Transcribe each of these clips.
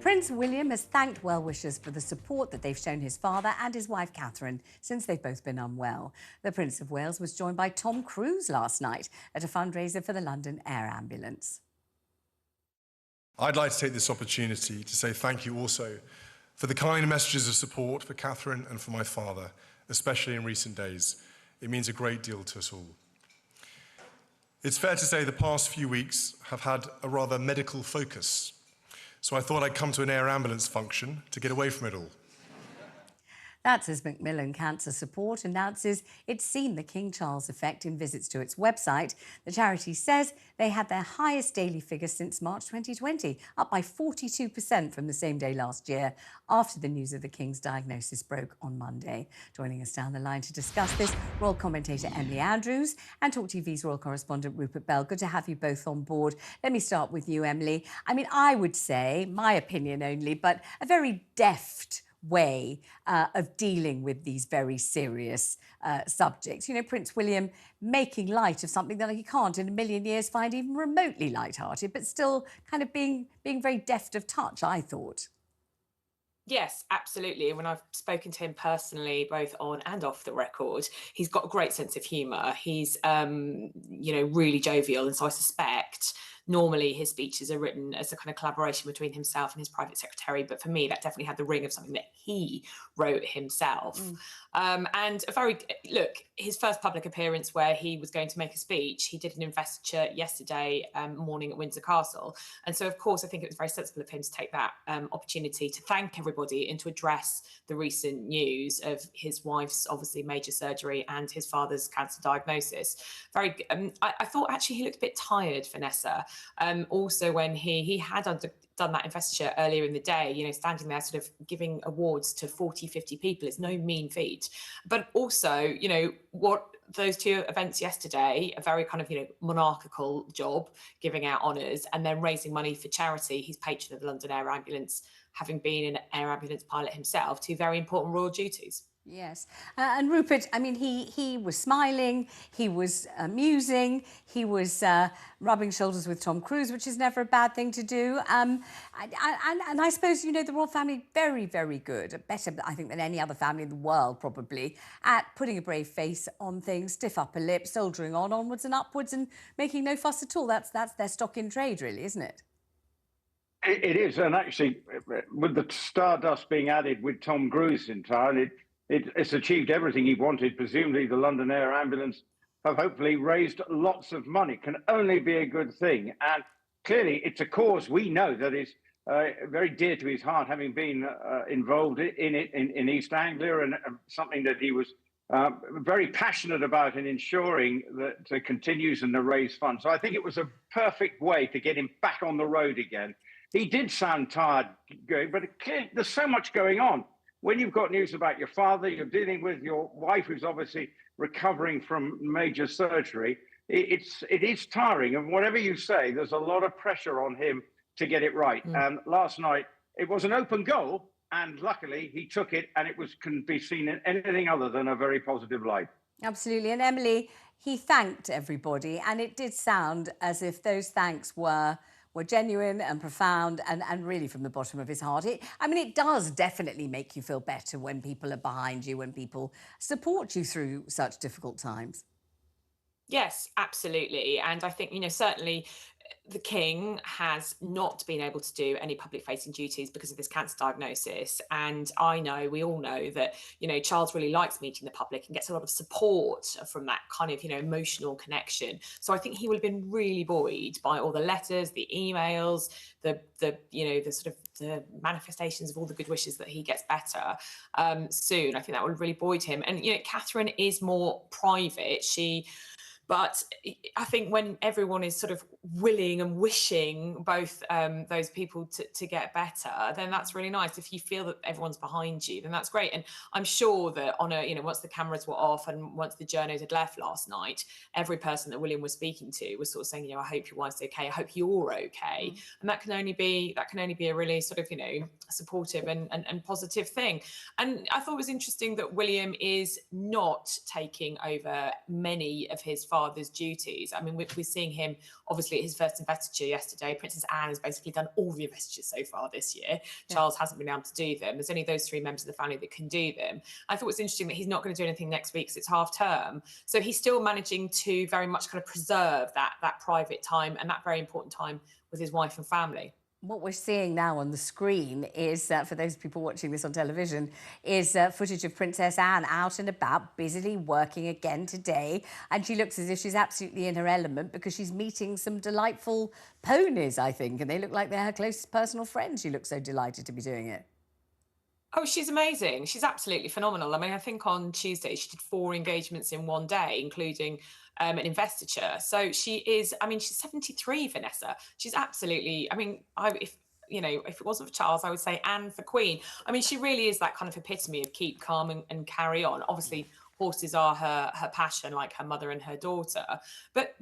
Prince William has thanked well-wishers for the support that they've shown his father and his wife Catherine since they've both been unwell. The Prince of Wales was joined by Tom Cruise last night at a fundraiser for the London Air Ambulance. I'd like to take this opportunity to say thank you also for the kind messages of support for Catherine and for my father, especially in recent days. It means a great deal to us all. It's fair to say the past few weeks have had a rather medical focus, so I thought I'd come to an air ambulance function to get away from it all. That's as Macmillan Cancer Support announces it's seen the King Charles effect in visits to its website. The charity says they had their highest daily figure since March 2020, up by 42% from the same day last year, after the news of the King's diagnosis broke on Monday. Joining us down the line to discuss this, royal commentator Emily Andrews and talkTV's royal correspondent Rupert Bell. Good to have you both on board. Let me start with you, Emily. I mean, I would say, my opinion only, but a very deft way of dealing with these very serious subjects. You know, Prince William making light of something that he can't in a million years find even remotely light-hearted, but still kind of being very deft of touch, I thought. Yes, absolutely. And when I've spoken to him personally, both on and off the record, he's got a great sense of humour. He's, really jovial. And so I suspect normally his speeches are written as a kind of collaboration between himself and his private secretary. But for me, that definitely had the ring of something that he wrote himself. And his first public appearance where he was going to make a speech, he did an investiture yesterday morning at Windsor Castle. And so, of course, I think it was very sensible of him to take that opportunity to thank everybody and to address the recent news of his wife's obviously major surgery and his father's cancer diagnosis. I thought actually he looked a bit tired, Vanessa. Also, when he had done that investiture earlier in the day, you know, standing there sort of giving awards to 40, 50 people is no mean feat. But also, you know, what those two events yesterday, a very kind of, monarchical job, giving out honours and then raising money for charity. He's patron of the London Air Ambulance, having been an air ambulance pilot himself, two very important royal duties. Yes. And Rupert, I mean, he was smiling, he was amusing, he was rubbing shoulders with Tom Cruise, which is never a bad thing to do. And I suppose, you know, the royal family, very, very good, better, I think, than any other family in the world, probably, at putting a brave face on things, stiff upper lip, soldiering on, onwards and upwards, and making no fuss at all. That's their stock in trade, really, isn't it? It is. And actually, with the stardust being added with Tom Cruise in town, it's achieved everything he wanted. Presumably, the London Air Ambulance have hopefully raised lots of money. Can only be a good thing. And clearly, it's a cause we know that is very dear to his heart, having been involved in it in East Anglia, and something that he was very passionate about in ensuring that it continues and to raise funds. So I think it was a perfect way to get him back on the road again. He did sound tired going, but clearly, there's so much going on. When you've got news about your father, you're dealing with your wife, who's obviously recovering from major surgery, it is tiring. And whatever you say, there's a lot of pressure on him to get it right. And last night, it was an open goal, and luckily he took it, and it couldn't be seen in anything other than a very positive light. Absolutely. And Emily, he thanked everybody, and it did sound as if those thanks were genuine and profound and really from the bottom of his heart. It does definitely make you feel better when people are behind you, when people support you through such difficult times. Yes, absolutely. And I think, certainly the King has not been able to do any public facing duties because of this cancer diagnosis. And we all know that, Charles really likes meeting the public and gets a lot of support from that kind of, emotional connection. So I think he will have been really buoyed by all the letters, the emails, the sort of the manifestations of all the good wishes that he gets better soon. I think that will really buoyed him. And, Catherine is more private. But I think when everyone is sort of willing and wishing both those people to get better, then that's really nice. If you feel that everyone's behind you, then that's great. And I'm sure that once the cameras were off and once the journos had left last night, every person that William was speaking to was sort of saying, I hope your wife's okay. I hope you're okay. And that can only be a really sort of, supportive and positive thing. And I thought it was interesting that William is not taking over many of his father's duties. I mean, we're seeing him obviously at his first investiture yesterday. Princess Anne has basically done all the investitures so far this year. Yeah. Charles hasn't been able to do them. There's only those 3 members of the family that can do them. I thought it was interesting that he's not going to do anything next week because it's half term. So he's still managing to very much kind of preserve that private time and that very important time with his wife and family. What we're seeing now on the screen is, for those people watching this on television, is footage of Princess Anne out and about, busily working again today. And she looks as if she's absolutely in her element because she's meeting some delightful ponies, I think. And they look like they're her closest personal friends. She looks so delighted to be doing it. Oh, she's amazing. She's absolutely phenomenal. I mean, I think on Tuesday she did 4 engagements in one day, including an investiture. So she is, I mean, she's 73, Vanessa. She's absolutely, I mean, if it wasn't for Charles, I would say Anne for Queen. I mean, she really is that kind of epitome of keep calm and carry on. Obviously, horses are her passion, like her mother and her daughter. But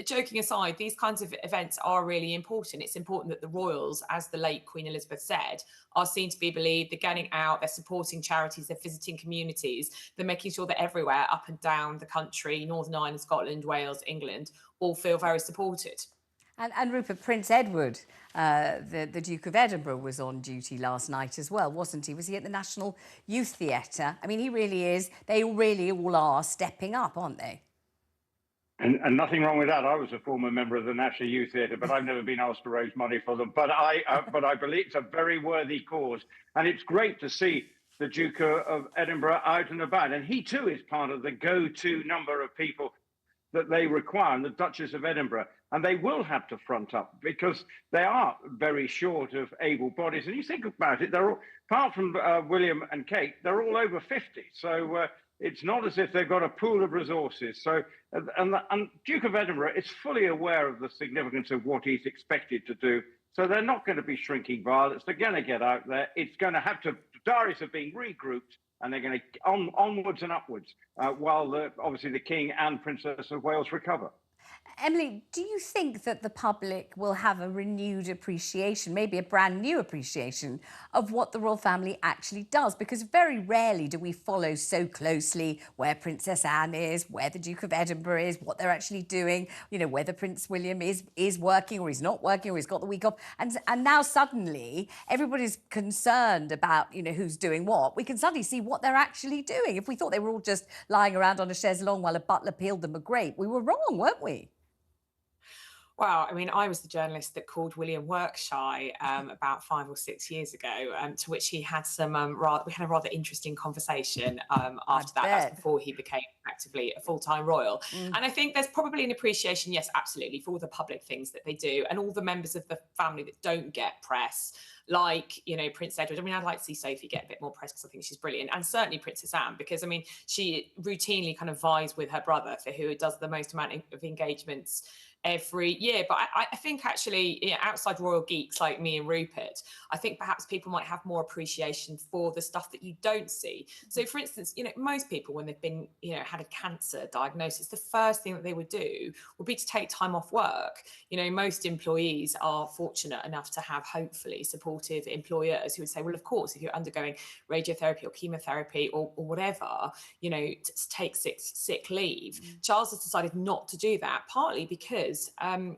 joking aside, these kinds of events are really important. It's important that the royals, as the late Queen Elizabeth said, are seen to be believed. They're getting out, they're supporting charities, they're visiting communities, they're making sure that everywhere up and down the country, Northern Ireland, Scotland, Wales, England, all feel very supported. And Rupert, Prince Edward, the Duke of Edinburgh, was on duty last night as well, wasn't he? Was he at the National Youth Theatre? I mean, he really is. They really all are stepping up, aren't they? And nothing wrong with that. I was a former member of the National Youth Theatre, but I've never been asked to raise money for them. But I believe it's a very worthy cause, and it's great to see the Duke of Edinburgh out and about. And he too is part of the go-to number of people that they require, and the Duchess of Edinburgh. And they will have to front up because they are very short of able bodies. And you think about it, they're all, apart from William and Kate, they're all over 50. So it's not as if they've got a pool of resources. So, and Duke of Edinburgh is fully aware of the significance of what he's expected to do. So they're not going to be shrinking violets. They're going to get out there. It's going to have to, diaries are being regrouped, and they're going to onwards and upwards while obviously the King and Princess of Wales recover. Emily, do you think that the public will have a renewed appreciation, maybe a brand new appreciation, of what the royal family actually does? Because very rarely do we follow so closely where Princess Anne is, where the Duke of Edinburgh is, what they're actually doing, whether Prince William is working or he's not working or he's got the week off. And now suddenly everybody's concerned about, who's doing what. We can suddenly see what they're actually doing. If we thought they were all just lying around on a chaise longue while a butler peeled them a grape, we were wrong, weren't we? Well, I mean, I was the journalist that called William work shy about 5 or 6 years ago, to which he had we had a rather interesting conversation after that. That's before he became actively a full-time royal. And I think there's probably an appreciation, yes, absolutely, for all the public things that they do and all the members of the family that don't get press, like, Prince Edward. I mean, I'd like to see Sophie get a bit more press because I think she's brilliant. And certainly Princess Anne, because, I mean, she routinely kind of vies with her brother for who does the most amount of engagements every year. But I think actually, outside royal geeks like me and Rupert, I think perhaps people might have more appreciation for the stuff that you don't see. So for instance, most people, when they've been, had a cancer diagnosis, the first thing that they would do would be to take time off work. Most employees are fortunate enough to have hopefully supportive employers who would say, well, of course, if you're undergoing radiotherapy or chemotherapy or whatever, to take sick leave. Charles has decided not to do that, partly because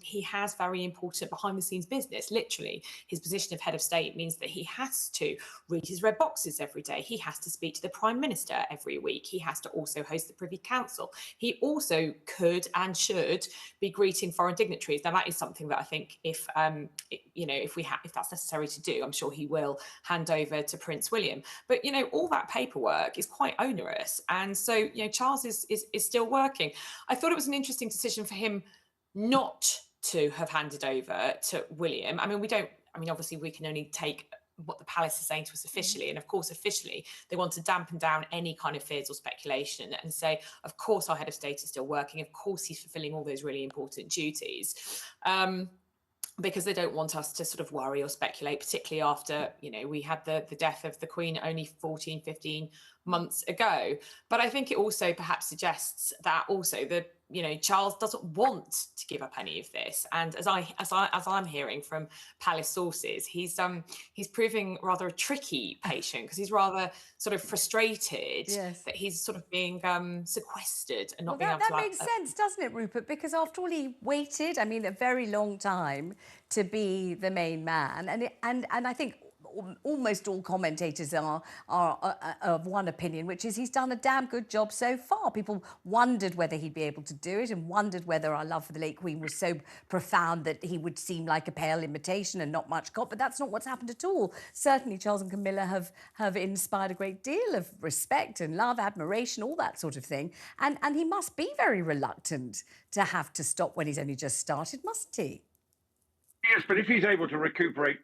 he has very important behind the scenes business. Literally, his position of head of state means that he has to read his red boxes every day. He has to speak to the Prime Minister every week. He has to also host the Privy Council. He also could and should be greeting foreign dignitaries. Now, that is something that I think if that's necessary to do, I'm sure he will hand over to Prince William. But, all that paperwork is quite onerous. And so, Charles is still working. I thought it was an interesting decision for him not to have handed over to William. I mean, obviously we can only take what the palace is saying to us officially. And of course, officially, they want to dampen down any kind of fears or speculation and say, of course, our head of state is still working. Of course, he's fulfilling all those really important duties. Because they don't want us to sort of worry or speculate, particularly after, we had the death of the Queen only 14, 15 months ago. But I think it also perhaps suggests that also Charles doesn't want to give up any of this. And as I'm hearing from palace sources, he's proving rather a tricky patient, because he's rather sort of frustrated Yes. that he's sort of being sequestered and Well, not being able that to makes sense, doesn't it, Rupert? Because after all, he waited, I mean, a very long time to be the main man. And I think almost all commentators are of one opinion, which is he's done a damn good job so far. People wondered whether he'd be able to do it, and wondered whether our love for the late Queen was so profound that he would seem like a pale imitation and not much got. But that's not what's happened at all. Certainly, Charles and Camilla have inspired a great deal of respect and love, admiration, all that sort of thing. And he must be very reluctant to have to stop when he's only just started, mustn't he? Yes, but if he's able to recuperate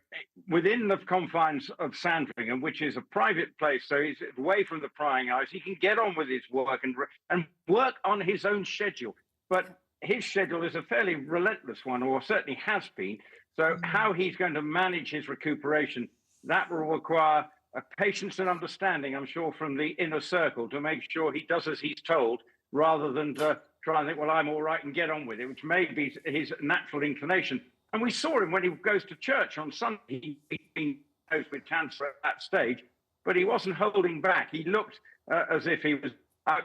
within the confines of Sandringham, which is a private place, so he's away from the prying eyes, he can get on with his work and work on his own schedule. But his schedule is a fairly relentless one, or certainly has been. So how he's going to manage his recuperation, that will require a patience and understanding, I'm sure, from the inner circle, to make sure he does as he's told, rather than to try and think, well, I'm all right, and get on with it, which may be his natural inclination. And we saw him when he goes to church on Sunday. He'd been diagnosed with cancer at that stage, but he wasn't holding back. He looked as if he was out